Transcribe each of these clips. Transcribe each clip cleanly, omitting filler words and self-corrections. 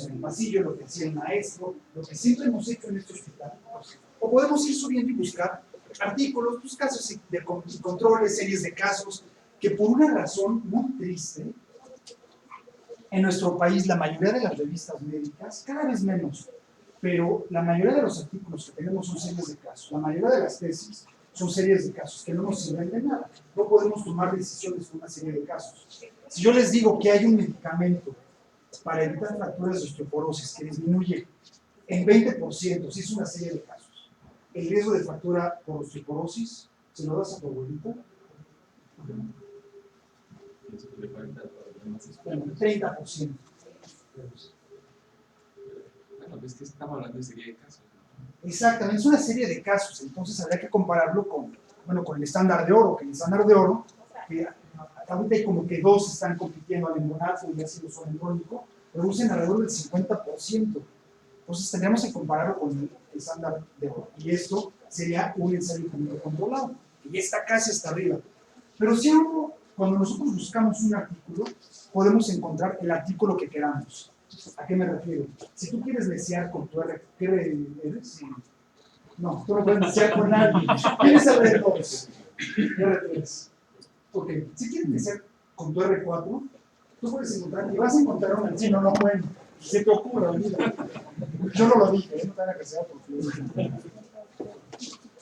en el pasillo, lo que hacía el maestro, lo que siempre hemos hecho en este hospital. O podemos ir subiendo y buscar artículos, pues, casos de controles, series de casos, que por una razón muy triste, en nuestro país la mayoría de las revistas médicas, cada vez menos, pero la mayoría de los artículos que tenemos son series de casos, la mayoría de las tesis son series de casos que no nos sirven de nada. No podemos tomar decisiones con una serie de casos. Si yo les digo que hay un medicamento para evitar fracturas de osteoporosis que disminuye en 20%, si es una serie de casos, el riesgo de fractura por osteoporosis, ¿se lo das a tu abuelita? Bueno, 30%. Bueno, es que estamos hablando de serie de casos. Exactamente, es una serie de casos, entonces habría que compararlo con el estándar de oro, que el estándar de oro, que ahorita hay como que dos están compitiendo, alengonazol y ácido solenólico, producen alrededor del 50%. Entonces tendríamos que compararlo con el estándar de oro. Y esto sería un ensayo clínico controlado, que ya está casi hasta arriba. Pero si algo, cuando nosotros buscamos un artículo, podemos encontrar el artículo que queramos. ¿A qué me refiero? Si tú quieres desear con tu R, ¿qué eres? No, tú no puedes desear con nadie. ¿Quieres el R2? R3. Ok, si quieres desear con tu R4, tú puedes encontrar, y vas a encontrar un artículo, no, bueno, se te ocurra, olvida. Yo no lo dije, no te van a casar porque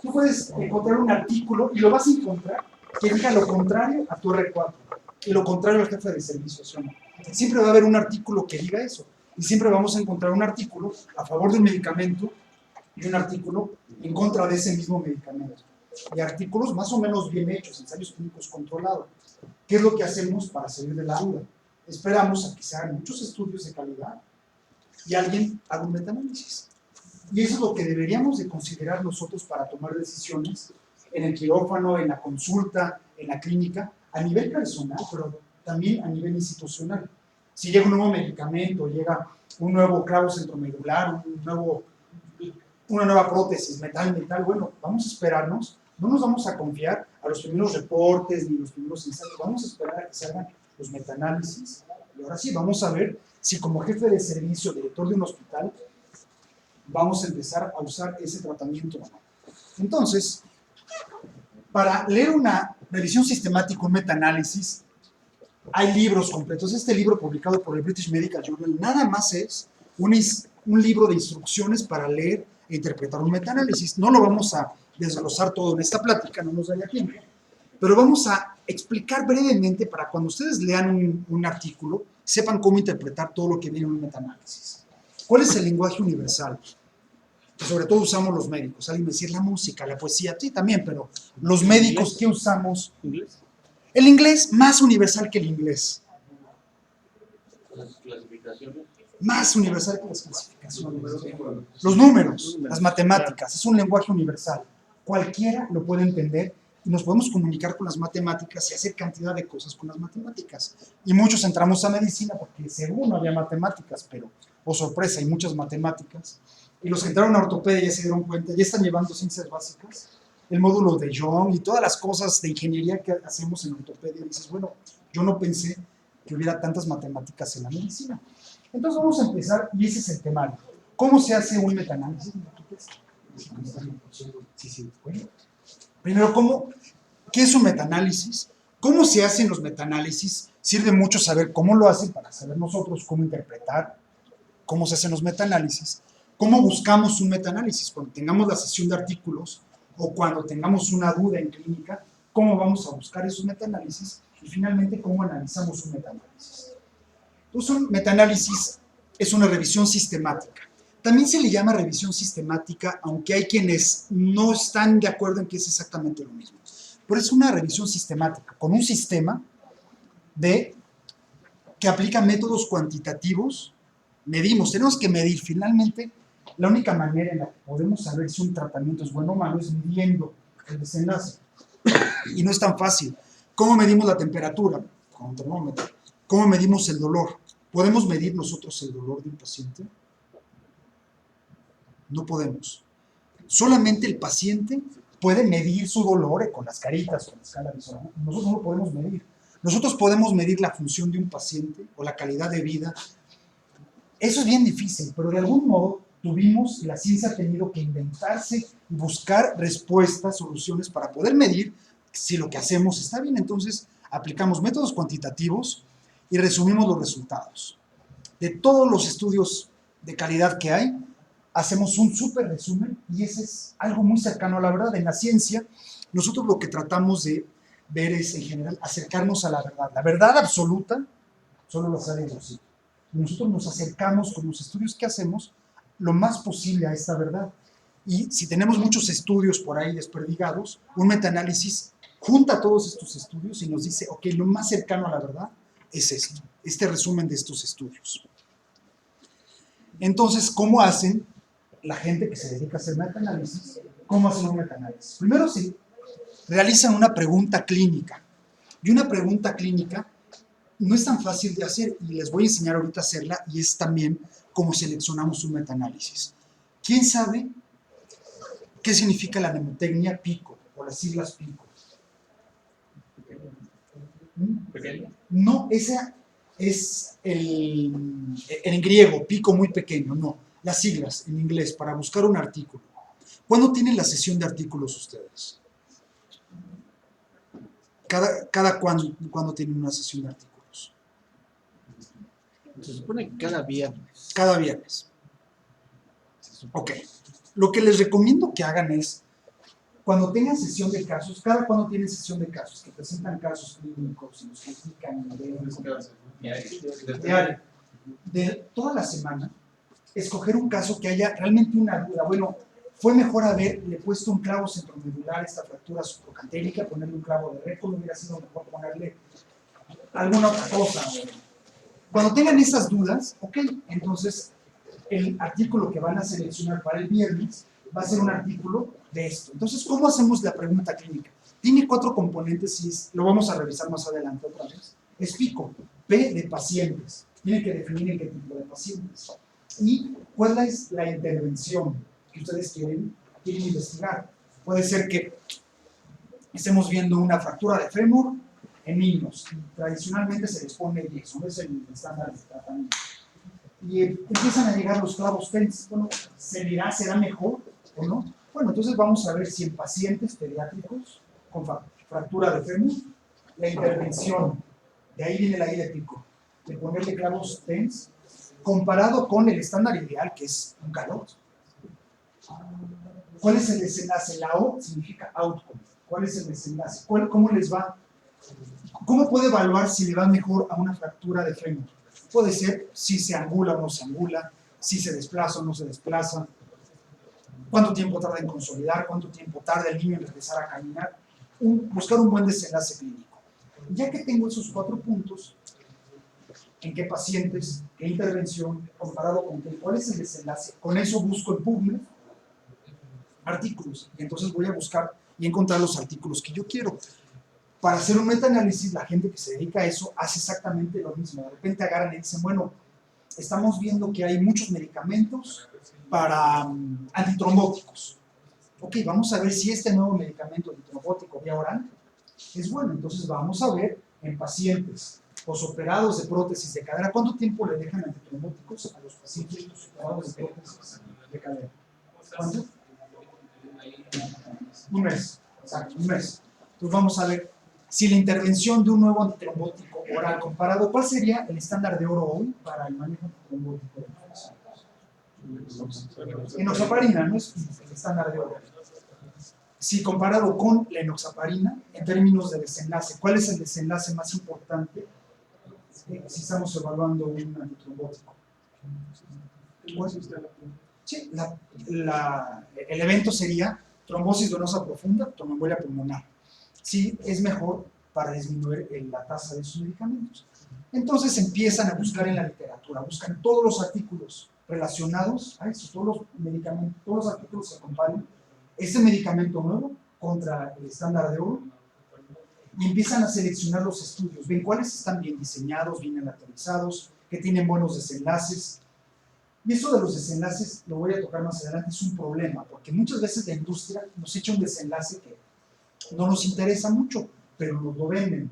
tú puedes encontrar un artículo y lo vas a encontrar que diga lo contrario a tu R4 y lo contrario al jefe de servicio. Siempre va a haber un artículo que diga eso y siempre vamos a encontrar un artículo a favor de un medicamento y un artículo en contra de ese mismo medicamento. Y artículos más o menos bien hechos, ensayos clínicos controlados. ¿Qué es lo que hacemos para salir de la duda? Esperamos a que se hagan muchos estudios de calidad y alguien haga un metaanálisis. Y eso es lo que deberíamos de considerar nosotros para tomar decisiones en el quirófano, en la consulta, en la clínica, a nivel personal, pero también a nivel institucional. Si llega un nuevo medicamento, llega un nuevo clavo centromedular, una nueva prótesis, metal, bueno, vamos a esperarnos, no nos vamos a confiar a los primeros reportes ni los primeros ensayos, vamos a esperar a que se hagan los metaanálisis. Y ahora sí, vamos a ver si como jefe de servicio, director de un hospital, vamos a empezar a usar ese tratamiento o no. Entonces, para leer una revisión sistemática, un metaanálisis, hay libros completos. Este libro publicado por el British Medical Journal nada más es un libro de instrucciones para leer e interpretar un metaanálisis. No lo vamos a desglosar todo en esta plática, no nos daría tiempo, pero vamos a explicar brevemente para cuando ustedes lean un artículo, sepan cómo interpretar todo lo que viene en un metaanálisis. ¿Cuál es el lenguaje universal? Que sobre todo usamos los médicos. Alguien me decía la música, la poesía, sí también, pero los médicos, ¿qué usamos? ¿Inglés? El inglés más universal que el inglés. ¿Las clasificaciones? Más universal que las clasificaciones. Los números, las matemáticas, es un lenguaje universal. Cualquiera lo puede entender y nos podemos comunicar con las matemáticas y hacer cantidad de cosas con las matemáticas. Y muchos entramos a medicina porque según no había matemáticas, pero, oh sorpresa, hay muchas matemáticas. Y los que entraron a ortopedia ya se dieron cuenta, ya están llevando ciencias básicas, el módulo de Young y todas las cosas de ingeniería que hacemos en ortopedia. Y dices, bueno, yo no pensé que hubiera tantas matemáticas en la medicina. Entonces vamos a empezar, y ese es el temario. ¿Cómo se hace un metaanálisis? Sí, bueno. Primero, ¿qué es un metaanálisis? ¿Cómo se hacen los metaanálisis? Sirve mucho saber cómo lo hacen para saber nosotros cómo interpretar cómo se hacen los metaanálisis. ¿Cómo buscamos un metaanálisis? Cuando tengamos la sesión de artículos o cuando tengamos una duda en clínica, ¿cómo vamos a buscar esos metaanálisis? Y finalmente, ¿cómo analizamos un metaanálisis? Entonces, un metaanálisis es una revisión sistemática. También se le llama revisión sistemática, aunque hay quienes no están de acuerdo en que es exactamente lo mismo. Pero es una revisión sistemática, con un sistema que aplica métodos cuantitativos. Medimos, tenemos que medir. Finalmente, la única manera en la que podemos saber si un tratamiento es bueno o malo es midiendo el desenlace. Y no es tan fácil. ¿Cómo medimos la temperatura? Con un termómetro. ¿Cómo medimos el dolor? ¿Podemos medir nosotros el dolor de un paciente? No podemos. Solamente el paciente puede medir su dolor con las caritas, con la escala visual. Nosotros no lo podemos medir. Nosotros podemos medir la función de un paciente o la calidad de vida Eso es bien difícil, pero de algún modo tuvimos, la ciencia ha tenido que inventarse y buscar respuestas, soluciones para poder medir si lo que hacemos está bien. Entonces aplicamos métodos cuantitativos y resumimos los resultados. De todos los estudios de calidad que hay, hacemos un súper resumen y ese es algo muy cercano a la verdad. En la ciencia, nosotros lo que tratamos de ver es, en general, acercarnos a la verdad. La verdad absoluta solo la sabe Dios. Nosotros nos acercamos con los estudios que hacemos lo más posible a esta verdad. Y si tenemos muchos estudios por ahí desperdigados, un metaanálisis junta todos estos estudios y nos dice, ok, lo más cercano a la verdad es esto, este resumen de estos estudios. Entonces, ¿cómo hacen la gente que se dedica a hacer metaanálisis? ¿Cómo hacen un metaanálisis? Primero se realizan una pregunta clínica. Y una pregunta clínica no es tan fácil de hacer y les voy a enseñar ahorita a hacerla y es también cómo seleccionamos un metaanálisis. ¿Quién sabe qué significa la mnemotecnia PICO o las siglas PICO? ¿Pequeño? No, esa es en griego, pico muy pequeño, no. Las siglas en inglés para buscar un artículo. ¿Cuándo tienen la sesión de artículos ustedes? ¿Cada cuándo tienen una sesión de artículos? Se supone que cada viernes. Cada viernes. Ok. Lo que les recomiendo que hagan es, cuando tengan sesión de casos, cada cuando tienen sesión de casos, que presentan casos clínicos y los critican diario, de toda la semana, escoger un caso que haya realmente una duda. Bueno, fue mejor haberle puesto un clavo centromedular a esta fractura supracantélica, ponerle un clavo de récord, hubiera sido mejor ponerle alguna otra cosa. Cuando tengan esas dudas, ok, entonces el artículo que van a seleccionar para el viernes va a ser un artículo de esto. Entonces, ¿cómo hacemos la pregunta clínica? Tiene 4 componentes y lo vamos a revisar más adelante otra vez. Es PICO, P de pacientes. Tienen que definir en qué tipo de pacientes. Y cuál es la intervención que ustedes quieren investigar. Puede ser que estemos viendo una fractura de fémur en niños. Tradicionalmente se les pone 10, ¿no? Es el estándar de tratamiento. Y empiezan a llegar los clavos TENS. Bueno, ¿será mejor o no? Bueno, entonces vamos a ver si en pacientes pediátricos con fractura de fémur, la intervención, de ahí viene la I de pico, de ponerle clavos TENS, comparado con el estándar ideal, que es un calor. ¿Cuál es el desenlace? La O significa outcome. ¿Cuál es el desenlace? ¿Cómo les va? ¿Cómo puede evaluar si le va mejor a una fractura de fémur? Puede ser si se angula o no se angula, si se desplaza o no se desplaza, cuánto tiempo tarda en consolidar, cuánto tiempo tarda el niño en regresar a caminar, buscar un buen desenlace clínico. Ya que tengo esos 4 puntos, ¿en qué pacientes, qué intervención, comparado con qué, cuál es el desenlace? Con eso busco en PubMed artículos, y entonces voy a buscar y encontrar los artículos que yo quiero. Para hacer un metaanálisis, la gente que se dedica a eso hace exactamente lo mismo. De repente agarran y dicen, bueno, estamos viendo que hay muchos medicamentos para antitrombóticos. Ok, vamos a ver si este nuevo medicamento antitrombótico vía oral es bueno. Entonces vamos a ver en pacientes posoperados de prótesis de cadera, ¿cuánto tiempo le dejan antitrombóticos a los pacientes posoperados de prótesis de cadera? ¿Cuánto? Un mes, exacto, un mes. Entonces vamos a ver si la intervención de un nuevo antitrombótico oral comparado, ¿cuál sería el estándar de oro hoy para el manejo antitrombótico? Enoxaparina, ¿no? Es el estándar de oro. Si comparado con la enoxaparina, en términos de desenlace, ¿cuál es el desenlace más importante si estamos evaluando un antitrombótico? Sí, el evento sería trombosis venosa profunda, tromboembolia pulmonar. Sí, es mejor para disminuir la tasa de sus medicamentos. Entonces empiezan a buscar en la literatura, buscan todos los artículos relacionados a eso, todos los medicamentos, todos los artículos que comparan ese medicamento nuevo contra el estándar de oro y empiezan a seleccionar los estudios, ven cuáles están bien diseñados, bien anatorizados, que tienen buenos desenlaces. Y eso de los desenlaces, lo voy a tocar más adelante, es un problema, porque muchas veces la industria nos echa un desenlace que no nos interesa mucho, pero nos lo venden.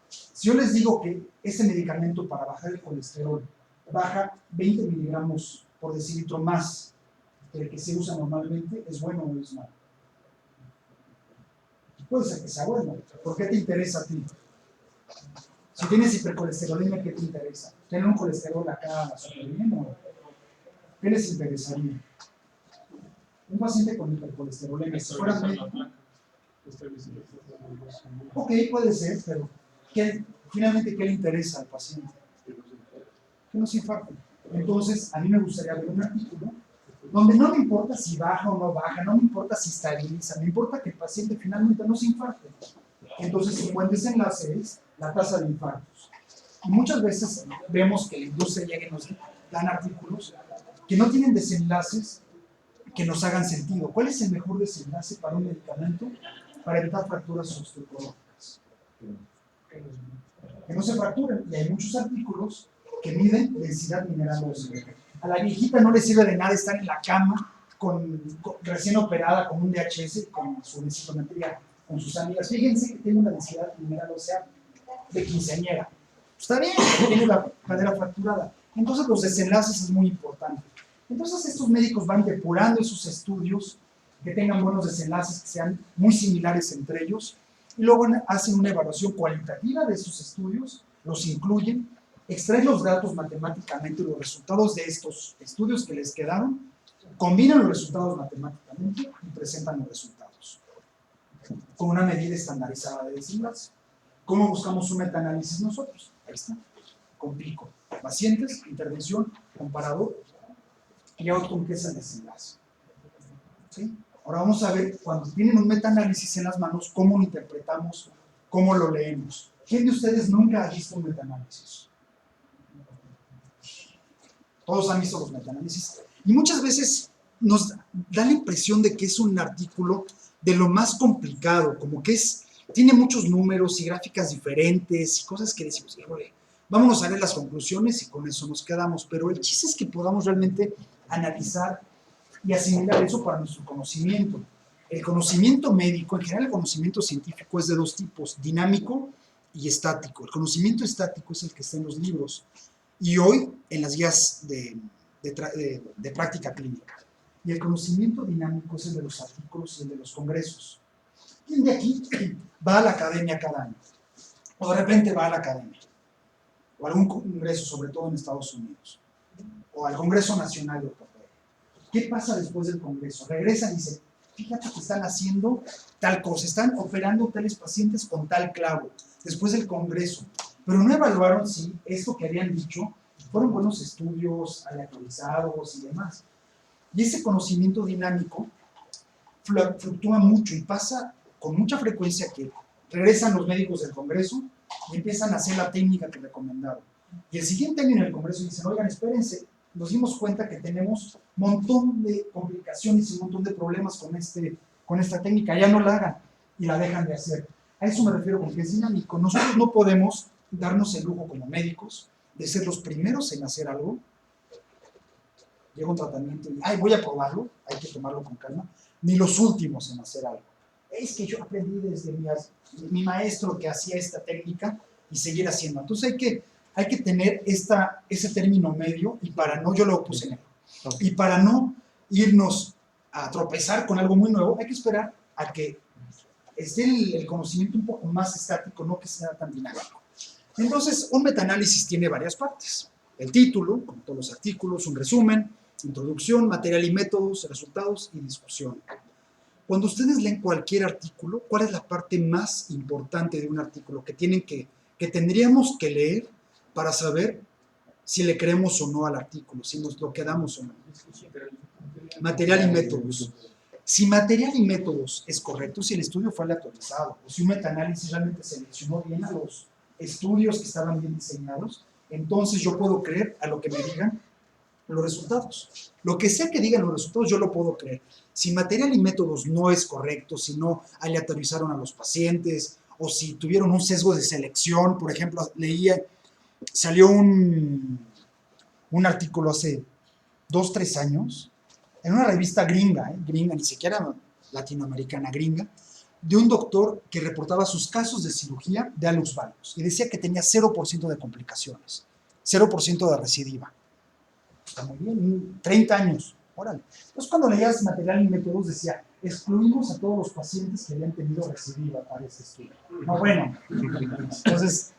Si yo les digo que este medicamento para bajar el colesterol baja 20 miligramos por decilitro más que el que se usa normalmente, ¿es bueno o es malo? Puede ser que sea bueno. ¿Por qué te interesa a ti? Si tienes hipercolesterolemia, ¿qué te interesa? ¿Tener un colesterol acá súper bien o qué les interesaría? Un paciente con hipercolesterolemia, si fuera ok, puede ser, pero finalmente, ¿qué le interesa al paciente? Que no se infarte. Entonces, a mí me gustaría ver un artículo donde no me importa si baja o no baja, no me importa si estabiliza, me importa que el paciente finalmente no se infarte. Entonces, un buen desenlace es la tasa de infartos. Y muchas veces vemos que la industria llega y nos dan artículos que no tienen desenlaces que nos hagan sentido. ¿Cuál es el mejor desenlace para un medicamento para evitar fracturas osteoporóticas? Que no se fracturen. Y hay muchos artículos que miden densidad mineral ósea. A la viejita no le sirve de nada estar en la cama recién operada con un DHS, con su densitometría, con sus amigas. Fíjense que tiene una densidad mineral ósea de quinceañera. Está bien, tiene la cadera fracturada. Entonces los desenlaces es muy importante. Entonces estos médicos van depurando esos estudios que tengan buenos desenlaces, que sean muy similares entre ellos, y luego hacen una evaluación cualitativa de esos estudios, los incluyen, extraen los datos matemáticamente, los resultados de estos estudios que les quedaron, combinan los resultados matemáticamente y presentan los resultados con una medida estandarizada de desenlace. ¿Cómo buscamos un metaanálisis nosotros? Ahí está, con pico. Pacientes, intervención, comparador, y outcome, que es el desenlace. ¿Sí? Ahora vamos a ver, cuando tienen un metaanálisis en las manos, cómo lo interpretamos, cómo lo leemos. ¿Quién de ustedes nunca ha visto un metaanálisis? Todos han visto los metaanálisis. Y muchas veces nos da la impresión de que es un artículo de lo más complicado, como que tiene muchos números y gráficas diferentes y cosas que decimos, híjole, vámonos a ver las conclusiones y con eso nos quedamos. Pero el chiste es que podamos realmente analizar y asimilar eso para nuestro conocimiento. El conocimiento médico, en general el conocimiento científico es de dos tipos, dinámico y estático. El conocimiento estático es el que está en los libros y hoy en las guías de práctica clínica. Y el conocimiento dinámico es el de los artículos y el de los congresos. ¿Quién de aquí va a la academia cada año? O de repente va a la academia, o a algún congreso, sobre todo en Estados Unidos, o al Congreso Nacional de Ortopedia. ¿Qué pasa después del congreso? Regresan y dicen, fíjate que están haciendo tal cosa, están operando tales pacientes con tal clavo, después del congreso, pero no evaluaron si esto que habían dicho fueron buenos estudios, aleatorizados y demás. Y ese conocimiento dinámico fluctúa mucho y pasa con mucha frecuencia que regresan los médicos del congreso y empiezan a hacer la técnica que recomendaron. Y el siguiente año en el congreso dicen, oigan, espérense, nos dimos cuenta que tenemos un montón de complicaciones y un montón de problemas con esta técnica, ya no la hagan y la dejan de hacer. A eso me refiero con que es dinámico. Nosotros no podemos darnos el lujo como médicos de ser los primeros en hacer algo. Llega un tratamiento y, ay, voy a probarlo, hay que tomarlo con calma, ni los últimos en hacer algo. Es que yo aprendí desde mi maestro que hacía esta técnica y seguir haciendo. Entonces hay que tener ese término medio y para no, yo lo puse negro, y para no irnos a tropezar con algo muy nuevo, hay que esperar a que esté el conocimiento un poco más estático, no que sea tan dinámico. Entonces, un metaanálisis tiene varias partes. El título, como todos los artículos, un resumen, introducción, material y métodos, resultados y discusión. Cuando ustedes leen cualquier artículo, ¿cuál es la parte más importante de un artículo que tendríamos que leer para saber si le creemos o no al artículo, si nos lo quedamos o no? Material y métodos. Si material y métodos es correcto, si el estudio fue aleatorizado, o si un metaanálisis realmente seleccionó bien a los estudios que estaban bien diseñados, entonces yo puedo creer a lo que me digan los resultados. Lo que sea que digan los resultados, yo lo puedo creer. Si material y métodos no es correcto, si no aleatorizaron a los pacientes, o si tuvieron un sesgo de selección, por ejemplo, salió un artículo hace 2-3 años, en una revista gringa, ni siquiera latinoamericana, gringa, de un doctor que reportaba sus casos de cirugía de hallux valgus y decía que tenía 0% de complicaciones. 0% de recidiva. Está muy bien, 30 años, órale. Entonces cuando leías material y métodos decía, excluimos a todos los pacientes que habían tenido recidiva para este estudio. No, bueno, entonces,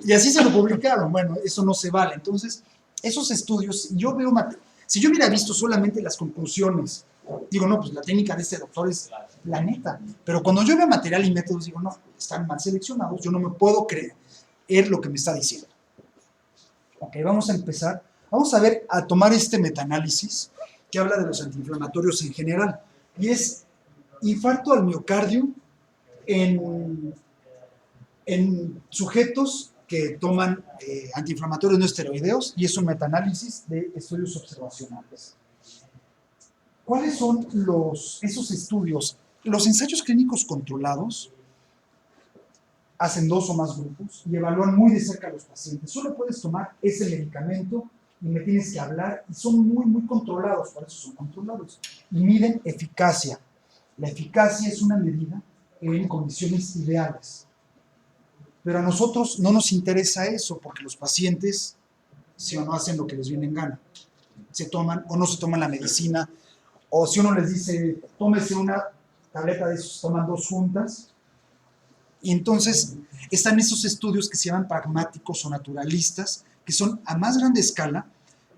y así se lo publicaron, bueno, eso no se vale. Entonces, esos estudios, si yo hubiera visto solamente las conclusiones, digo, no, pues la técnica de este doctor es la neta, pero cuando yo veo material y métodos, digo, no, están mal seleccionados, yo no me puedo creer lo que me está diciendo. Ok, vamos a empezar. Vamos a tomar este metaanálisis que habla de los antiinflamatorios en general, y es infarto al miocardio en sujetos que toman antiinflamatorios no esteroideos, y es un metaanálisis de estudios observacionales. ¿Cuáles son esos estudios? Los ensayos clínicos controlados hacen 2 o más grupos y evalúan muy de cerca a los pacientes. Solo puedes tomar ese medicamento y me tienes que hablar, y son muy, muy controlados, por eso son controlados, y miden eficacia. La eficacia es una medida en condiciones ideales. Pero a nosotros no nos interesa eso, porque los pacientes, si o no, hacen lo que les viene en gana. Se toman o no se toman la medicina, o si uno les dice, tómese una tableta de esos, toman 2 juntas. Y entonces están esos estudios que se llaman pragmáticos o naturalistas, que son a más grande escala,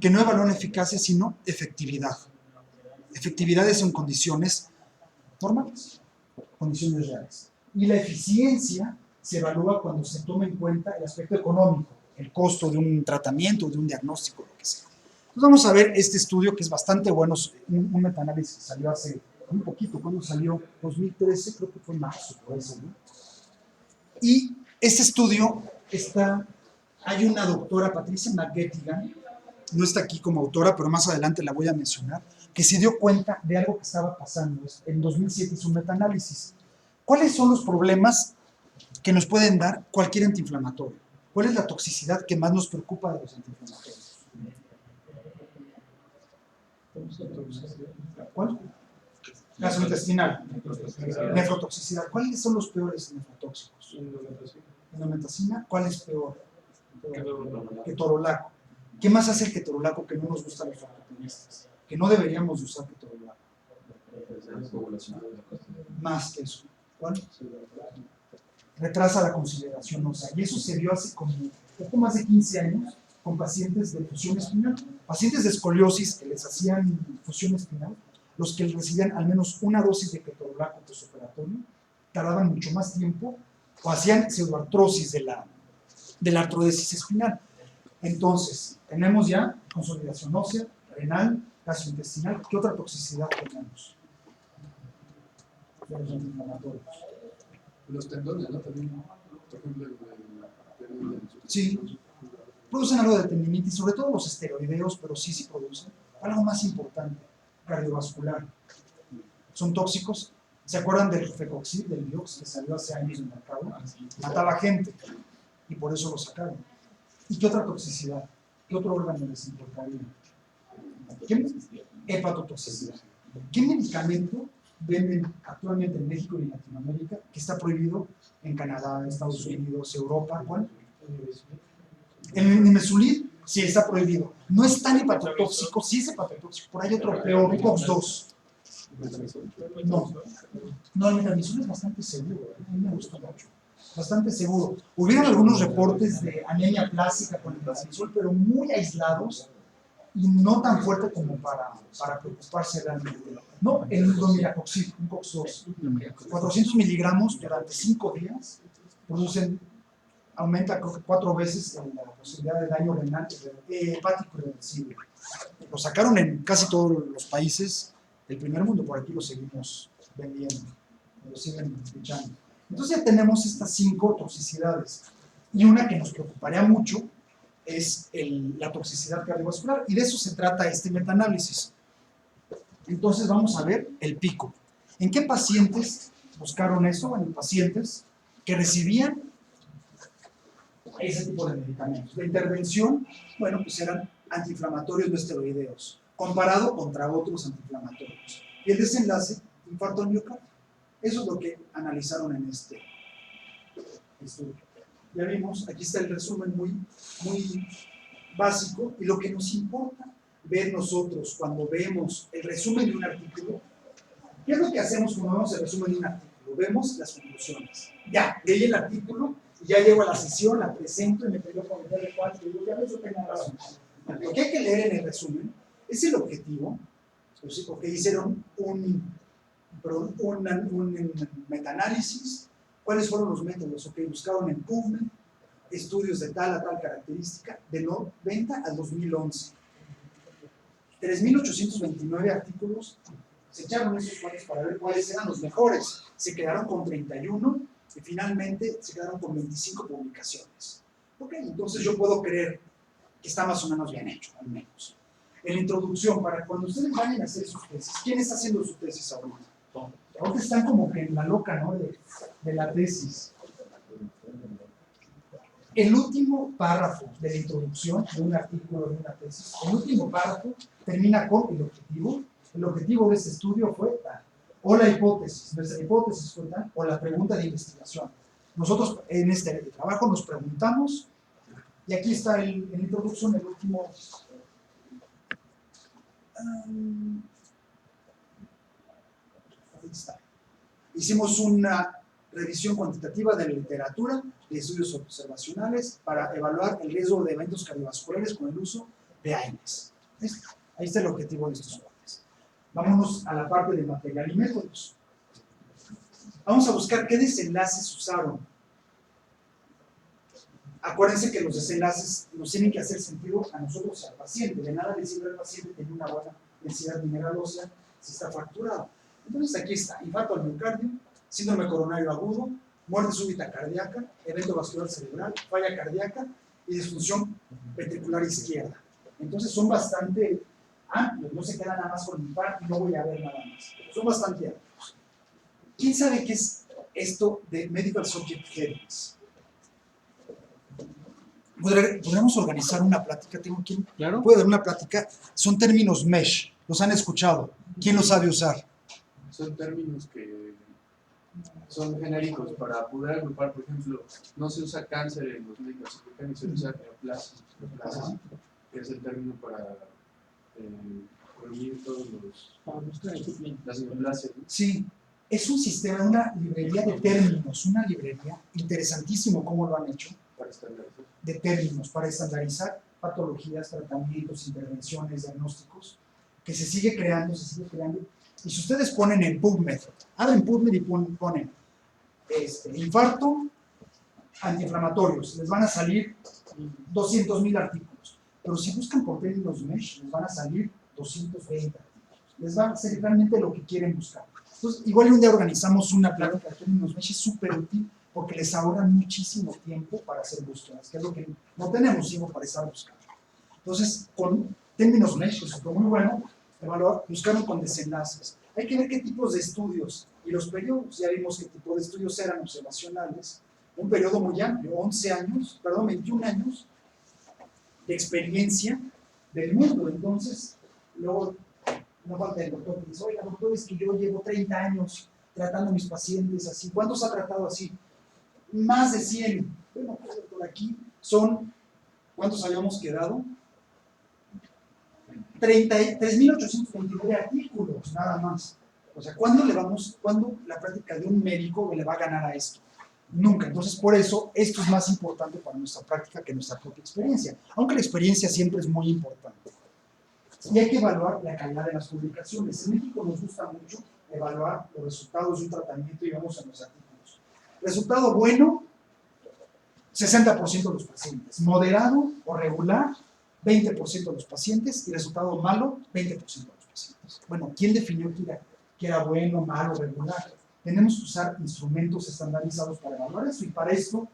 que no evalúan eficacia, sino efectividad. Efectividad es en condiciones normales, condiciones reales. Y la eficiencia se evalúa cuando se toma en cuenta el aspecto económico, el costo de un tratamiento, de un diagnóstico, lo que sea. Entonces vamos a ver este estudio que es bastante bueno, un metaanálisis que salió hace un poquito, ¿cuándo salió? 2013, creo que fue en marzo, por eso, ¿no? Y este estudio hay una doctora, Patricia McGettigan, no está aquí como autora, pero más adelante la voy a mencionar, que se dio cuenta de algo que estaba pasando. En 2007 hizo un metaanálisis. ¿Cuáles son los problemas que nos pueden dar cualquier antiinflamatorio? ¿Cuál es la toxicidad que más nos preocupa de los antiinflamatorios? ¿Cuál? Gastrointestinal. Nefrotoxicidad. ¿Cuáles son los peores nefrotóxicos? Endometacina. ¿Cuál es peor? Ketorolaco. ¿Qué más hace el ketorolaco que no nos gusta a los ortopedistas? Que no deberíamos de usar ketorolaco. Más que eso. ¿Cuál? Retrasa la consideración ósea. Y eso se vio hace como poco más de 15 años con pacientes de fusión espinal. Pacientes de escoliosis que les hacían fusión espinal, los que recibían al menos una dosis de ketorolaco postoperatorio, tardaban mucho más tiempo o hacían pseudoartrosis de la artrodesis espinal. Entonces, tenemos ya consolidación ósea, renal, gastrointestinal. ¿Qué otra toxicidad tenemos de los antiinflamatorios? Los tendones, ¿no? También, por ejemplo, Sí, producen algo de tendinitis, sobre todo los esteroideos, pero sí producen. Algo más importante, cardiovascular. Son tóxicos. ¿Se acuerdan del Rofecoxib, del Vioxx, que salió hace años en el mercado? Mataba gente y por eso lo sacaron. ¿Y qué otra toxicidad? ¿Qué otro órgano les importaría? Hepatotoxicidad. ¿Qué medicamento venden actualmente en México y en Latinoamérica que está prohibido en Canadá, Estados Unidos, Europa? ¿Cuál? El nimesulid, sí, está prohibido. No es tan hepatotóxico, sí es hepatotóxico. Por ahí otro peor, un COX-2. No, el metamizol es bastante seguro. A mí me gusta mucho. Bastante seguro. Hubieron algunos reportes de anemia plástica con el metamizol, pero muy aislados y no tan fuerte como para preocuparse realmente. No, el domiracoxib, un COX-2, 400 miligramos durante 5 días, aumenta creo que 4 veces la posibilidad de daño renal hepático irreversible. Lo sacaron en casi todos los países del primer mundo, por aquí lo seguimos vendiendo, lo siguen echando. Entonces ya tenemos estas 5 toxicidades, y una que nos preocuparía mucho es la toxicidad cardiovascular, y de eso se trata este metaanálisis. Entonces vamos a ver el pico. ¿En qué pacientes buscaron eso? En pacientes que recibían ese tipo de medicamentos. De intervención, bueno, pues eran antiinflamatorios no esteroideos, comparado contra otros antiinflamatorios. Y el desenlace, infarto al miocardio. Eso es lo que analizaron en este estudio. Ya vimos, aquí está el resumen muy básico, y lo que nos importa ver nosotros cuando vemos el resumen de un artículo. ¿Qué es lo que hacemos cuando vemos el resumen de un artículo? Vemos las conclusiones. Ya, leí el artículo y ya llego a la sesión, la presento y me peleo con el de cuatro y digo, ya ves, yo tengo razón. Lo que hay que leer en el resumen es el objetivo, porque hicieron un metaanálisis, cuáles fueron los métodos, buscaron en PubMed estudios de tal a tal característica, de 90 al 2011. 3.829 artículos, se echaron esos cuantos para ver cuáles eran los mejores. Se quedaron con 31 y finalmente se quedaron con 25 publicaciones. Ok, entonces yo puedo creer que está más o menos bien hecho, al menos. En la introducción, para cuando ustedes vayan a hacer sus tesis, ¿quién está haciendo su tesis ahorita? Ahorita están como que en la loca, ¿no? De la tesis. El último párrafo de la introducción de un artículo, de una tesis, el último párrafo termina con el objetivo. El objetivo de este estudio fue tal, o la hipótesis, nuestra hipótesis fue tal, o la pregunta de investigación. Nosotros en este trabajo nos preguntamos, y aquí está en la introducción el último. Ahí está. Hicimos una revisión cuantitativa de la literatura de estudios observacionales para evaluar el riesgo de eventos cardiovasculares con el uso de AINES. Ahí está el objetivo de estos cuates. Vámonos a la parte de material y métodos. Vamos a buscar qué desenlaces usaron. Acuérdense que los desenlaces nos tienen que hacer sentido a nosotros y al paciente. De nada le sirve al paciente tener una buena densidad mineral ósea si está fracturado. Entonces aquí está: infarto al miocardio, síndrome coronario agudo, muerte súbita cardíaca, evento vascular cerebral, falla cardíaca y disfunción ventricular izquierda. Entonces son bastante amplios, no se queda nada más con infarto y no voy a ver nada más. Son bastante amplios. ¿Quién sabe qué es esto de Medical Subject Headings? ¿Podríamos organizar una plática? ¿Tengo quien? Claro. ¿Puede dar una plática? Son términos MESH, ¿los han escuchado? ¿Quién los sabe usar? Son términos que son genéricos para poder agrupar. Por ejemplo, no se usa cáncer en los médicos americanos, se usa neoplasia, que es el término para reunir todos las neoplasias, ¿no? Sí, es un sistema, una librería de términos, una librería interesantísimo cómo lo han hecho, Para estandarizar. de términos para estandarizar patologías, tratamientos, intervenciones, diagnósticos, que se sigue creando, y si ustedes ponen en PubMed, abren PubMed y ponen infarto, antiinflamatorios, les van a salir 200,000 artículos, pero si buscan por términos MESH, les van a salir 220 artículos, les va a ser realmente lo que quieren buscar. Entonces, igual un día organizamos una plática de términos MESH, es súper útil, porque les ahorran muchísimo tiempo para hacer búsquedas, que es lo que no tenemos tiempo para estar buscando. Entonces, con términos MESH, eso fue muy bueno, buscaron con desenlaces. Hay que ver qué tipos de estudios, y los periodos, ya vimos qué tipo de estudios eran observacionales, un periodo muy amplio, 21 años de experiencia del mundo. Entonces, luego, no falta el doctor que dice: oiga, doctor, es que yo llevo 30 años tratando a mis pacientes así. ¿Cuántos ha tratado así? Más de 100. Bueno, por aquí son, ¿cuántos habíamos quedado? 3.829 artículos, nada más. O sea, ¿cuándo la práctica de un médico le va a ganar a esto? Nunca. Entonces, por eso, esto es más importante para nuestra práctica que nuestra propia experiencia. Aunque la experiencia siempre es muy importante. Y hay que evaluar la calidad de las publicaciones. En México nos gusta mucho evaluar los resultados de un tratamiento y vamos a los artículos. Resultado bueno, 60% de los pacientes. Moderado o regular, 20% de los pacientes. Y resultado malo, 20% de los pacientes. Bueno, ¿quién definió que era bueno, malo, regular? Tenemos que usar instrumentos estandarizados para evaluar eso. Y para esto,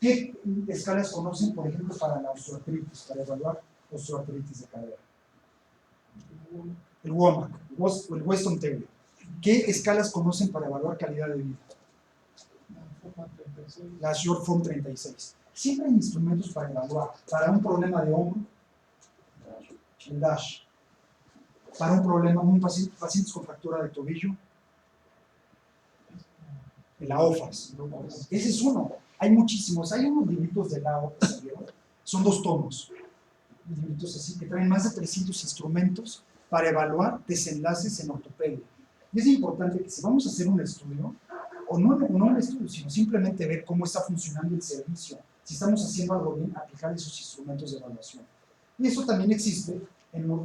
¿qué escalas conocen, por ejemplo, para la osteoartritis, para evaluar osteoartritis de cadera? El WOMAC, el Weston Taylor. ¿Qué escalas conocen para evaluar calidad de vida? La Short Form 36. Siempre hay instrumentos para evaluar. Para un problema de hombro, el DASH. Para un problema, pacientes con fractura de tobillo, el AOFAS. Ese es uno. Hay muchísimos. Hay unos libritos de la OFAS, son 2 tomos. libritos así, que traen más de 300 instrumentos para evaluar desenlaces en ortopedia. Y es importante que si vamos a hacer un estudio, o no un estudio, sino simplemente ver cómo está funcionando el servicio, si estamos haciendo algo bien, aplicar esos instrumentos de evaluación. Y eso también existe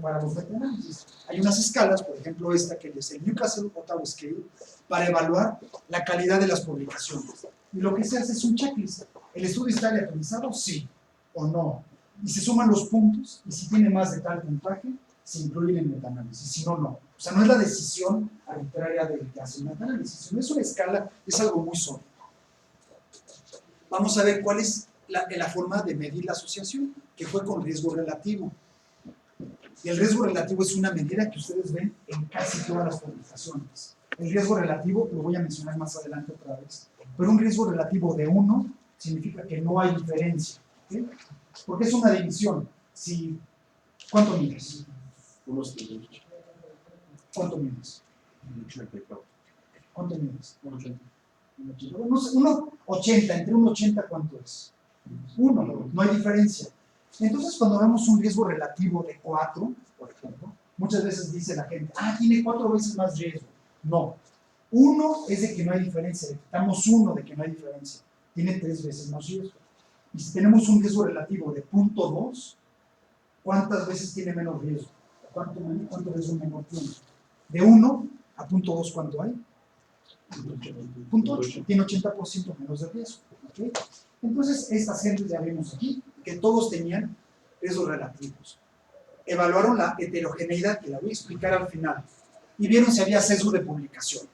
para los metaanálisis. Hay unas escalas, por ejemplo esta que es el Newcastle Ottawa Scale, para evaluar la calidad de las publicaciones. Y lo que se hace es un checklist. ¿El estudio está aleatorizado? Sí o no. Y se suman los puntos, y si tiene más de tal puntaje, se incluyen en el metaanálisis, si no, no. O sea, no es la decisión arbitraria del que hace el metaanálisis, sino es una escala, es algo muy sólido. Vamos a ver cuál es la forma de medir la asociación, que fue con riesgo relativo. Y el riesgo relativo es una medida que ustedes ven en casi todas las publicaciones. El riesgo relativo, lo voy a mencionar más adelante otra vez, pero un riesgo relativo de 1 significa que no hay diferencia. ¿Sí? Porque es una división. Si, ¿cuánto mides? Unos 38. ¿Cuánto mides? 84. ¿Cuánto mides? 80. 1,80, entre 1,80 ¿cuánto es? 1, no hay diferencia. Entonces, cuando vemos un riesgo relativo de 4, por ejemplo, muchas veces dice la gente, tiene 4 veces más riesgo. No. 1 es de que no hay diferencia, le quitamos 1 de que no hay diferencia. Tiene 3 veces más riesgo. Y si tenemos un riesgo relativo de 0.2, ¿cuántas veces tiene menos riesgo? ¿Cuánto riesgo menor tiene? De 1 a 0.2, ¿cuánto hay? 0.8, tiene 80% menos de riesgo. ¿Okay? Entonces, estas gentes ya vimos aquí que todos tenían riesgos relativos. Evaluaron la heterogeneidad, que la voy a explicar al final, y vieron si había sesgo de publicación.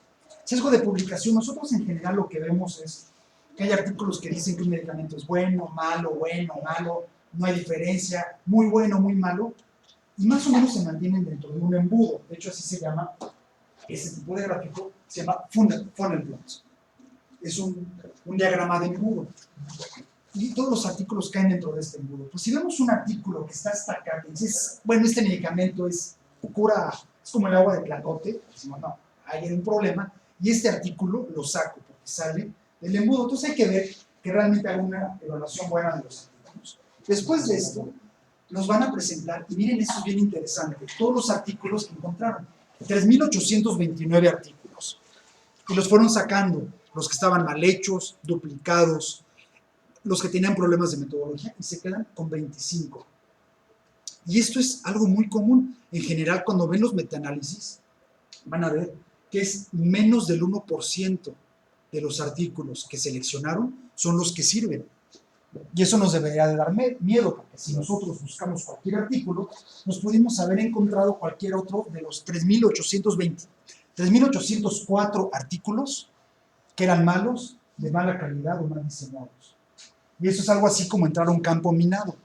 Sesgo de publicación, nosotros en general lo que vemos es que hay artículos que dicen que un medicamento es bueno, malo, no hay diferencia, muy bueno, muy malo, y más o menos se mantienen dentro de un embudo. De hecho, así se llama ese tipo de gráfico, se llama funnel plot. Es un diagrama de embudo. Y todos los artículos caen dentro de este embudo. Pues si vemos un artículo que está hasta acá, que dices, bueno, este medicamento es como el agua de clacote, decimos, no, hay un problema, y este artículo lo saco porque sale del embudo. Entonces hay que ver que realmente haga una evaluación buena de los artículos. Después de esto, nos van a presentar, y miren, esto es bien interesante, todos los artículos que encontraron. 3.829 artículos. Y los fueron sacando, los que estaban mal hechos, duplicados, los que tenían problemas de metodología, y se quedan con 25. Y esto es algo muy común. En general, cuando ven los metaanálisis, van a ver que es menos del 1% de los artículos que seleccionaron son los que sirven. Y eso nos debería de dar miedo, porque si nosotros buscamos cualquier artículo, nos pudimos haber encontrado cualquier otro de los 3.804 artículos que eran malos, de mala calidad o mal diseñados. Y eso es algo así como entrar a un campo minado.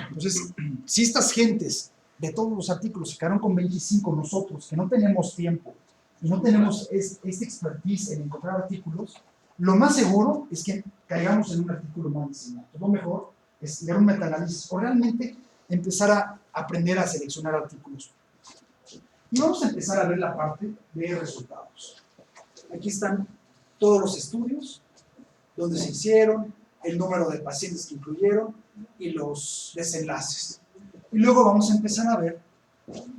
Entonces, si estas gentes de todos los artículos se quedaron con 25, nosotros que no tenemos tiempo y no tenemos este expertise en encontrar artículos, lo más seguro es que caigamos en un artículo mal diseñado. Lo mejor es leer un metaanálisis o realmente empezar a aprender a seleccionar artículos. Y vamos a empezar a ver la parte de resultados. Aquí están todos los estudios, donde se hicieron, el número de pacientes que incluyeron y los desenlaces. Y luego vamos a empezar a ver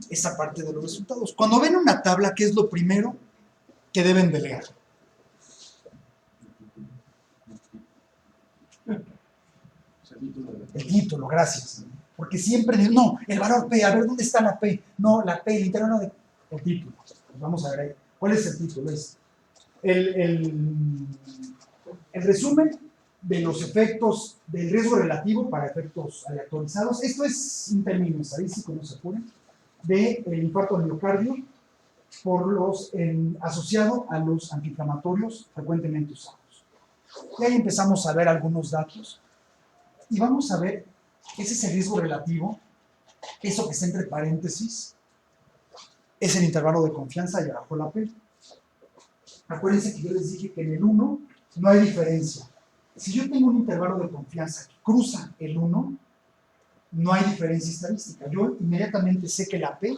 esa parte de los resultados. Cuando ven una tabla, ¿qué es lo primero que deben de leer? El título, gracias. Porque siempre, no, el valor P, a ver, ¿dónde está la P? No, la P, el intervalo de... El título. Pues vamos a ver ahí. ¿Cuál es el título? Es el resumen de los efectos del riesgo relativo para efectos aleatorizados. Esto es un término estadístico, no se pone, del infarto al miocardio asociado a los antiinflamatorios frecuentemente usados. Y ahí empezamos a ver algunos datos. Y vamos a ver, ese es el riesgo relativo, eso que está entre paréntesis, es el intervalo de confianza y abajo la P. Acuérdense que yo les dije que en el 1 no hay diferencia. Si yo tengo un intervalo de confianza que cruza el 1, no hay diferencia estadística. Yo inmediatamente sé que la P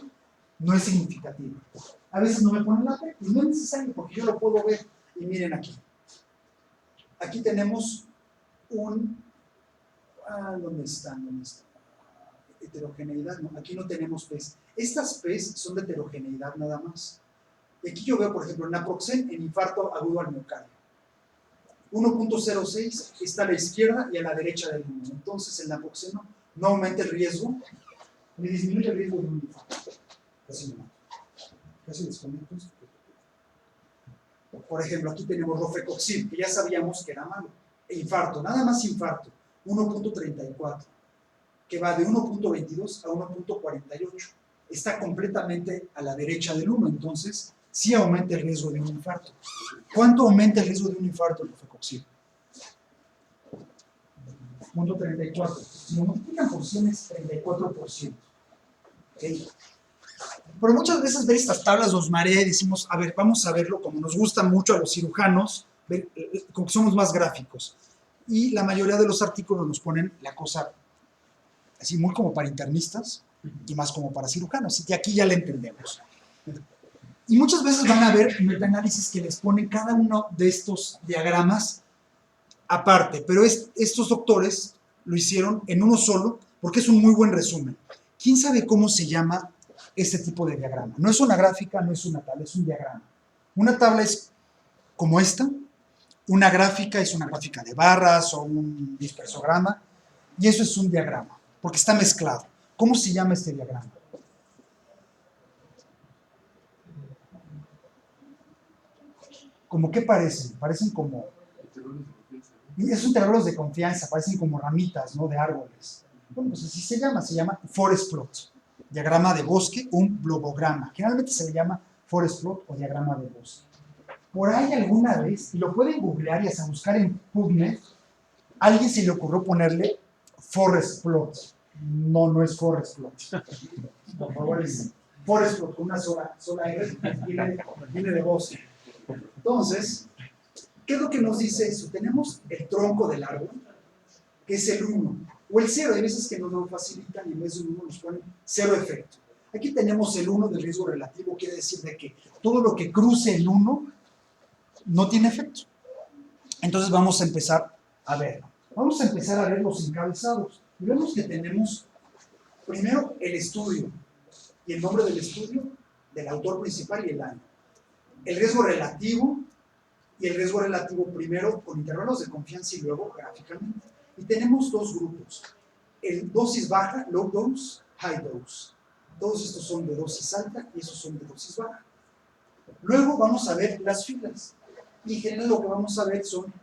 no es significativa. A veces no me ponen la P, y no es necesario porque yo lo puedo ver. Y miren aquí. Aquí tenemos un... ¿Dónde está? heterogeneidad, ¿no? Aquí no tenemos P's. Estas P's son de heterogeneidad nada más. Y aquí yo veo, por ejemplo, naproxen en infarto agudo al miocardio. 1.06 está a la izquierda y a la derecha del 1. Entonces el naproxeno no aumenta el riesgo, ni disminuye el riesgo de un infarto. Casi no. Casi desconecto esto. Por ejemplo, aquí tenemos rofecoxib, que ya sabíamos que era malo. E infarto, nada más infarto, 1.34, que va de 1.22 a 1.48. Está completamente a la derecha del 1, entonces sí aumenta el riesgo de un infarto. ¿Cuánto aumenta el riesgo de un infarto el rofecoxib? 0.34. Si lo multiplican por 100 es 34%. ¿Okay? Pero muchas veces ver estas tablas nos marea y decimos, a ver, vamos a verlo como nos gusta mucho a los cirujanos, como que somos más gráficos. Y la mayoría de los artículos nos ponen la cosa así muy como para internistas y más como para cirujanos. Así que aquí ya le entendemos. Y muchas veces van a ver metaanálisis que les ponen cada uno de estos diagramas aparte, pero estos doctores lo hicieron en uno solo porque es un muy buen resumen. ¿Quién sabe cómo se llama este tipo de diagrama? No es una gráfica, no es una tabla, es un diagrama. Una tabla es como esta, una gráfica es una gráfica de barras o un dispersograma, y eso es un diagrama, porque está mezclado. ¿Cómo se llama este diagrama? ¿Cómo qué parecen? Parecen como... Esos intervalos de confianza, parecen como ramitas, ¿no? De árboles. Bueno, pues así se llama forest plot. Diagrama de bosque, un blogograma. Generalmente se le llama forest plot o diagrama de bosque. Por ahí alguna vez, y lo pueden googlear y hasta buscar en PubMed, a alguien se le ocurrió ponerle forest plot. No, no es forest plot. Por favor, es forest plot con una sola R, viene de bosque. Entonces, ¿qué es lo que nos dice eso? Tenemos el tronco del árbol, que es el 1, o el 0, hay veces que nos lo facilitan y en vez de un 1 nos ponen 0 efecto. Aquí tenemos el 1 del riesgo relativo, quiere decir de que todo lo que cruce el 1 no tiene efecto. Entonces vamos a empezar a verlo. Vamos a empezar a ver los encabezados. Y vemos que tenemos primero el estudio, y el nombre del estudio, del autor principal y el año. El riesgo relativo, y el riesgo relativo primero con intervalos de confianza y luego gráficamente. Y tenemos dos grupos, el dosis baja, low dose, high dose. Todos estos son de dosis alta y esos son de dosis baja. Luego vamos a ver las filas. Y en general lo que vamos a ver son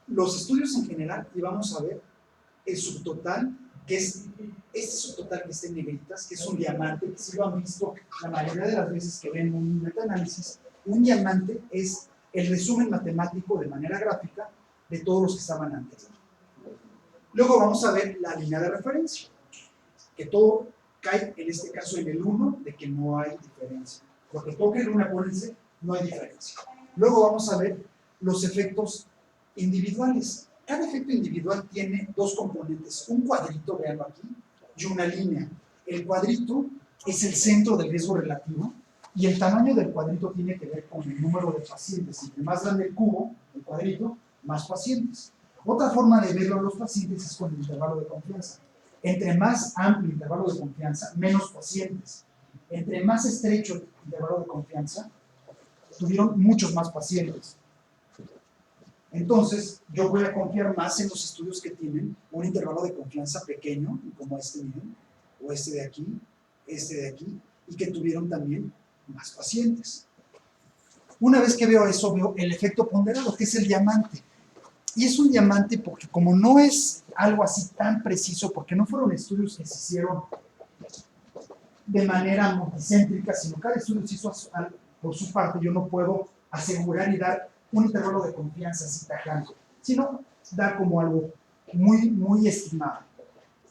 los estudios en general y vamos a ver el subtotal, que es este subtotal que está en negritas, que es un diamante, que si lo han visto la mayoría de las veces que ven un metaanálisis. Un diamante es el resumen matemático de manera gráfica de todos los que estaban antes. Luego vamos a ver la línea de referencia, que todo cae en este caso en el 1 de que no hay diferencia. Lo que toque el 1, acuérdense, no hay diferencia. Luego vamos a ver los efectos individuales. Cada efecto individual tiene dos componentes, un cuadrito, veanlo aquí, y una línea. El cuadrito es el centro del riesgo relativo y el tamaño del cuadrito tiene que ver con el número de pacientes. Entre más grande el cubo, el cuadrito, más pacientes. Otra forma de verlo a los pacientes es con el intervalo de confianza. Entre más amplio el intervalo de confianza, menos pacientes. Entre más estrecho el intervalo de confianza, tuvieron muchos más pacientes. Entonces, yo voy a confiar más en los estudios que tienen un intervalo de confianza pequeño, como este, miren, o este de aquí, y que tuvieron también más pacientes. Una vez que veo eso, veo el efecto ponderado, que es el diamante. Y es un diamante porque como no es algo así tan preciso, porque no fueron estudios que se hicieron de manera multicéntrica, sino cada estudio se hizo por su parte, yo no puedo asegurar y dar un intervalo de confianza así tajante, sino dar como algo muy, muy estimado.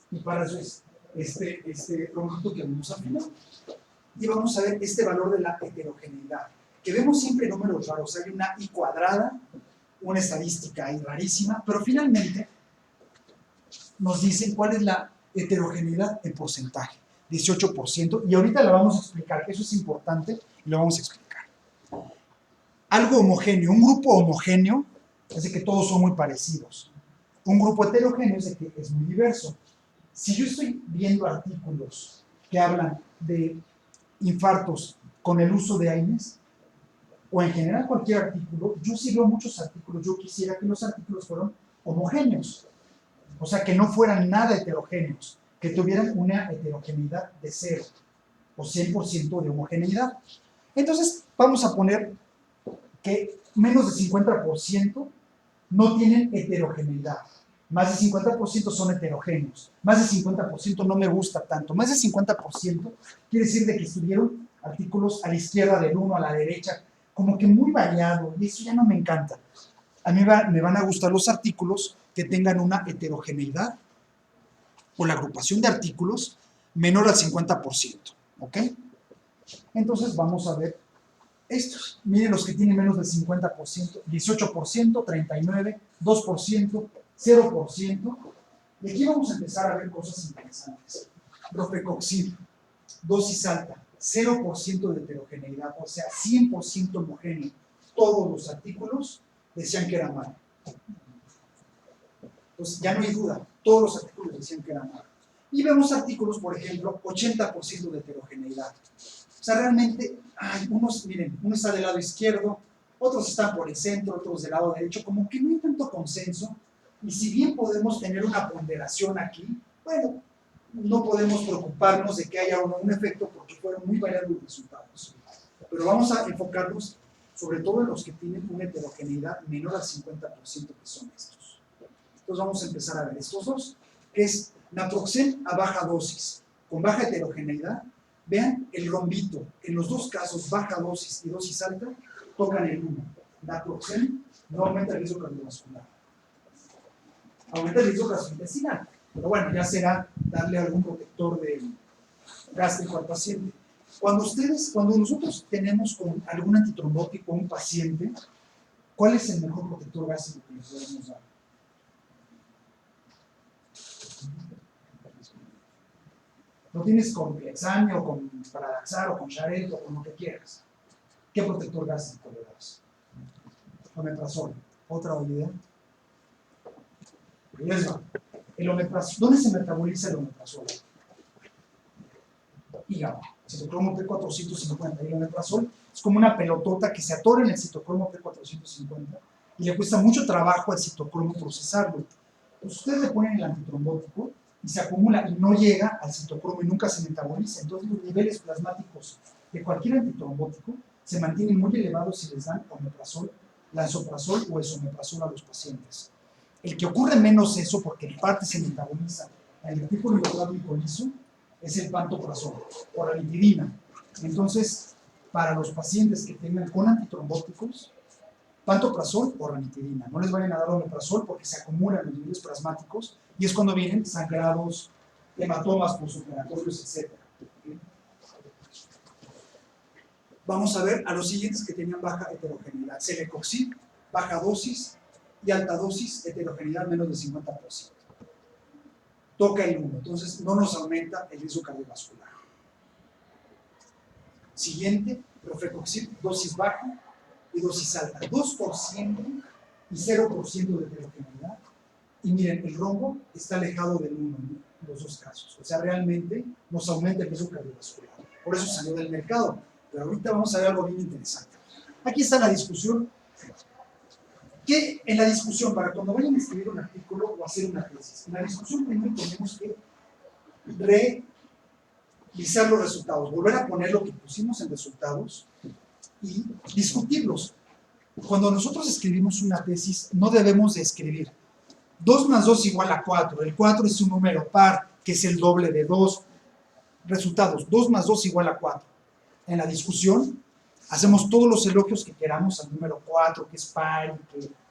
Y para eso es este longitud que vemos al final. Y vamos a ver este valor de la heterogeneidad, que vemos siempre números raros. Hay una I cuadrada, una estadística ahí rarísima, pero finalmente nos dicen cuál es la heterogeneidad en porcentaje, 18%, y ahorita la vamos a explicar, que eso es importante, y lo vamos a explicar. Algo homogéneo, un grupo homogéneo es de que todos son muy parecidos. Un grupo heterogéneo es de que es muy diverso. Si yo estoy viendo artículos que hablan de infartos con el uso de AINES, o en general cualquier artículo, yo sí veo muchos artículos, yo quisiera que los artículos fueran homogéneos, o sea, que no fueran nada heterogéneos, que tuvieran una heterogeneidad de 0 o 100% de homogeneidad. Entonces, vamos a poner que menos de 50% no tienen heterogeneidad. Más de 50% son heterogéneos. Más de 50% no me gusta tanto. Más de 50% quiere decir de que estuvieron artículos a la izquierda del uno, a la derecha, como que muy variado, y eso ya no me encanta. A mí me van a gustar los artículos que tengan una heterogeneidad o la agrupación de artículos menor al 50%, ¿ok? Entonces vamos a ver estos. Miren los que tienen menos del 50%, 18%, 39%, 2%, 0%. Y aquí vamos a empezar a ver cosas interesantes. Rofecoxib, dosis alta, 0% de heterogeneidad, o sea, 100% homogéneo. Todos los artículos decían que era malo. Pues ya no hay duda, todos los artículos decían que era malo. Y vemos artículos, por ejemplo, 80% de heterogeneidad. O sea, realmente, unos, miren, uno está del lado izquierdo, otros están por el centro, otros del lado derecho, como que no hay tanto consenso. Y si bien podemos tener una ponderación aquí, bueno, no podemos preocuparnos de que haya un efecto porque fueron muy variados los resultados. Pero vamos a enfocarnos sobre todo en los que tienen una heterogeneidad menor al 50%, que son estos. Entonces vamos a empezar a ver estos dos, que es naproxen a baja dosis, con baja heterogeneidad. Vean el rombito, en los dos casos, baja dosis y dosis alta, tocan el 1. Naproxen no aumenta el riesgo cardiovascular. Aumenta el riesgo gastrointestinal, pero bueno, ya será darle algún protector de gástrico al paciente. Cuando nosotros tenemos con algún antitrombótico a un paciente, ¿cuál es el mejor protector gástrico que le podemos dar? Lo tienes con Clexane o con Pradaxar o con Xarelto o con lo que quieras. ¿Qué protector gástrico le das? Omeprazol. ¿Otra idea? El omeprazol. ¿Dónde se metaboliza el omeprazol? Hígado. Citocromo P450. El omeprazol es como una pelotota que se atora en el citocromo P450 y le cuesta mucho trabajo al citocromo procesarlo. Pues ustedes le ponen el antitrombótico y se acumula y no llega al citocromo y nunca se metaboliza. Entonces los niveles plasmáticos de cualquier antitrombótico se mantienen muy elevados si les dan omeprazol, lansoprazol o esomeprazol a los pacientes. El que ocurre menos eso, porque en parte se metaboliza en el retículo hidrográfico liso, es el pantoprazol o la ranitidina. Entonces, para los pacientes que tengan con antitrombóticos, pantoprazol o ranitidina. No les vayan a dar omeprazol porque se acumulan los niveles plasmáticos y es cuando vienen sangrados, hematomas postoperatorios, etc. Vamos a ver a los siguientes que tenían baja heterogeneidad. Celecoxib, baja dosis y alta dosis, heterogeneidad menos del 50%. Toca el 1, entonces no nos aumenta el riesgo cardiovascular. Siguiente, Rofecoxib, dosis baja y dosis alta, 2% y 0% de heterogeneidad. Y miren, el rombo está alejado del 1 en los dos casos. O sea, realmente nos aumenta el riesgo cardiovascular. Por eso salió del mercado. Pero ahorita vamos a ver algo bien interesante. Aquí está la discusión. Que en la discusión, para cuando vayan a escribir un artículo o hacer una tesis, en la discusión primero tenemos que revisar los resultados, volver a poner lo que pusimos en resultados y discutirlos. Cuando nosotros escribimos una tesis, no debemos de escribir 2 más 2 igual a 4. El 4 es un número par, que es el doble de 2. Resultados, 2 más 2 igual a 4. En la discusión, hacemos todos los elogios que queramos al número 4, que es par,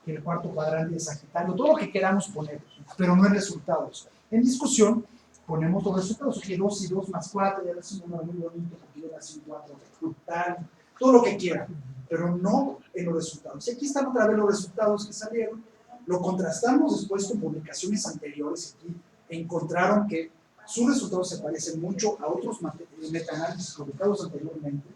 que el cuarto cuadrante es sagitario, todo lo que queramos poner, pero no en resultados. En discusión, ponemos los resultados, que 2 y 2 más 4, ya es un número muy bonito, porque yo nací un 4, tal, todo lo que quieran, pero no en los resultados. Y aquí están otra vez los resultados que salieron, lo contrastamos después con publicaciones anteriores, aquí encontraron que sus resultados se parecen mucho a otros metaanálisis publicados anteriormente,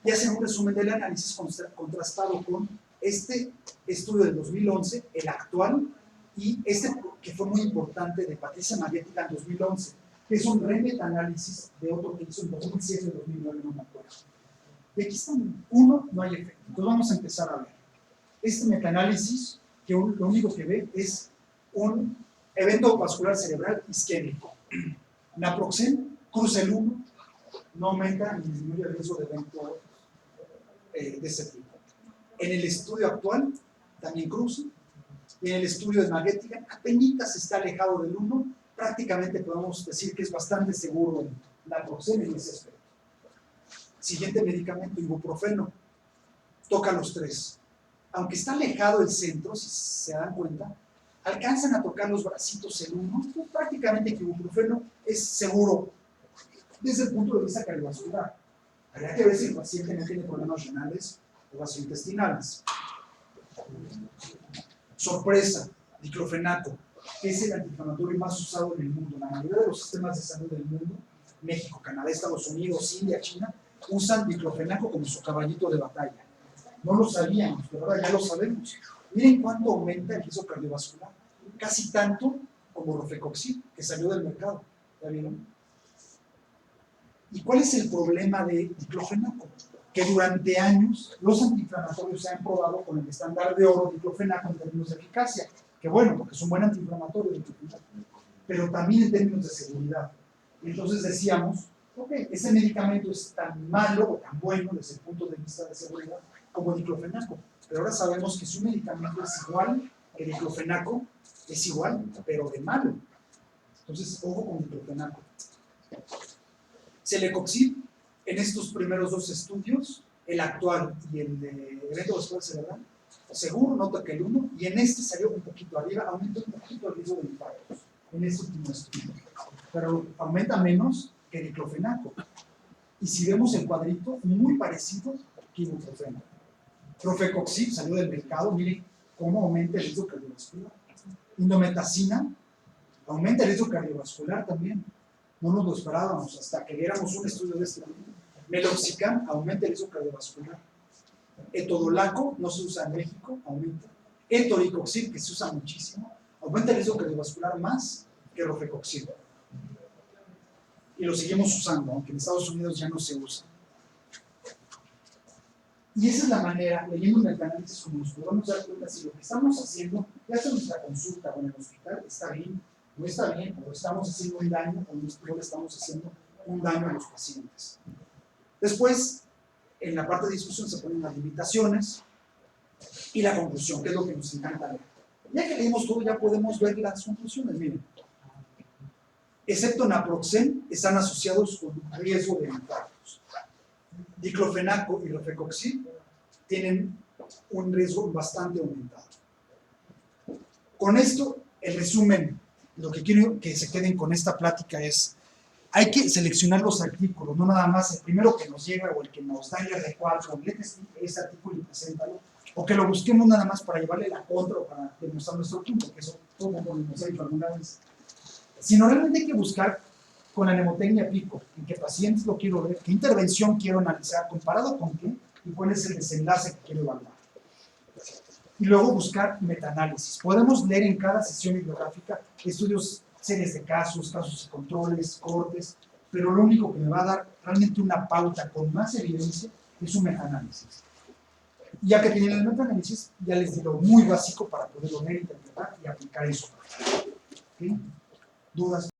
y hacen un resumen del análisis contrastado con este estudio del 2011, el actual, y este que fue muy importante de Patricia Marietti en 2011, que es un remeta-análisis de otro que hizo en 2007 y 2009, no me acuerdo. Y aquí están, uno, no hay efecto. Entonces vamos a empezar a ver. Este metaanálisis, que lo único que ve es un evento vascular cerebral isquémico. Naproxen cruza el 1, no aumenta ni disminuye el riesgo de evento de ese tipo. En el estudio actual también cruza, y en el estudio de Marietti apenas está alejado del 1, prácticamente podemos decir que es bastante seguro el naproxen en ese aspecto. Siguiente medicamento, ibuprofeno, toca los 3. Aunque está alejado del centro, si se dan cuenta, alcanzan a tocar los bracitos el 1, pues prácticamente que ibuprofeno es seguro desde el punto de vista cardiovascular. Habría que ver si el paciente no tiene problemas renales o gastrointestinales. Sorpresa, diclofenaco, que es el antiinflamatorio más usado en el mundo. La mayoría de los sistemas de salud del mundo, México, Canadá, Estados Unidos, India, China, usan diclofenaco como su caballito de batalla. No lo sabíamos, pero ahora ya lo sabemos. Miren cuánto aumenta el riesgo cardiovascular. Casi tanto como Rofecoxib, que salió del mercado. ¿Ya vieron? ¿Y cuál es el problema de diclofenaco? Que durante años los antiinflamatorios se han probado con el estándar de oro diclofenaco en términos de eficacia. Que bueno, porque es un buen antiinflamatorio diclofenaco, pero también en términos de seguridad. Y entonces decíamos, ok, ese medicamento es tan malo o tan bueno desde el punto de vista de seguridad como diclofenaco. Pero ahora sabemos que si un medicamento es igual que diclofenaco, es igual, pero de malo. Entonces, ojo con diclofenaco. Celecoxib, en estos primeros 2 estudios, el actual y el de evento vascular cerebral, seguro nota que el 1, y en este salió un poquito arriba, aumenta un poquito el riesgo de infartos, en este último estudio. Pero aumenta menos que diclofenaco. Y si vemos el cuadrito, muy parecido que ibuprofeno. Rofecoxib salió del mercado, miren cómo aumenta el riesgo cardiovascular. Indometacina aumenta el riesgo cardiovascular también. No nos lo esperábamos hasta que viéramos un estudio de este tipo. Meloxicam aumenta el riesgo cardiovascular. Etodolaco no se usa en México, aumenta. Etoricoxib, que se usa muchísimo, aumenta el riesgo cardiovascular más que Rofecoxib. Y lo seguimos usando, aunque en Estados Unidos ya no se usa. Y esa es la manera, leyendo un metaanálisis, como nos podemos dar cuenta si lo que estamos haciendo, ya sea en nuestra consulta o en el hospital, está bien, no está bien, o estamos haciendo un daño, o no le estamos haciendo un daño a los pacientes. Después, en la parte de discusión se ponen las limitaciones y la conclusión, que es lo que nos encanta ver. Ya que leímos todo, ya podemos ver las conclusiones. Miren, excepto naproxen, están asociados con riesgo de infartos. Diclofenaco y Rofecoxib tienen un riesgo bastante aumentado. Con esto, el resumen, lo que quiero que se queden con esta plática es, hay que seleccionar los artículos, no nada más el primero que nos llega o el que nos da el R4, léete ese artículo y preséntalo, o que lo busquemos nada más para llevarle la contra o para demostrar nuestro punto, que eso todo lo hemos hecho alguna vez. Sino realmente hay que buscar con la mnemotecnia pico, en qué pacientes lo quiero ver, qué intervención quiero analizar, comparado con qué, y cuál es el desenlace que quiero evaluar. Y luego buscar metaanálisis. Podemos leer en cada sesión bibliográfica estudios, series de casos, casos y controles, cortes, pero lo único que me va a dar realmente una pauta con más evidencia es un metaanálisis. Ya que tienen el metaanálisis, ya les digo, muy básico para poderlo leer, interpretar y aplicar eso. ¿Sí? ¿Dudas?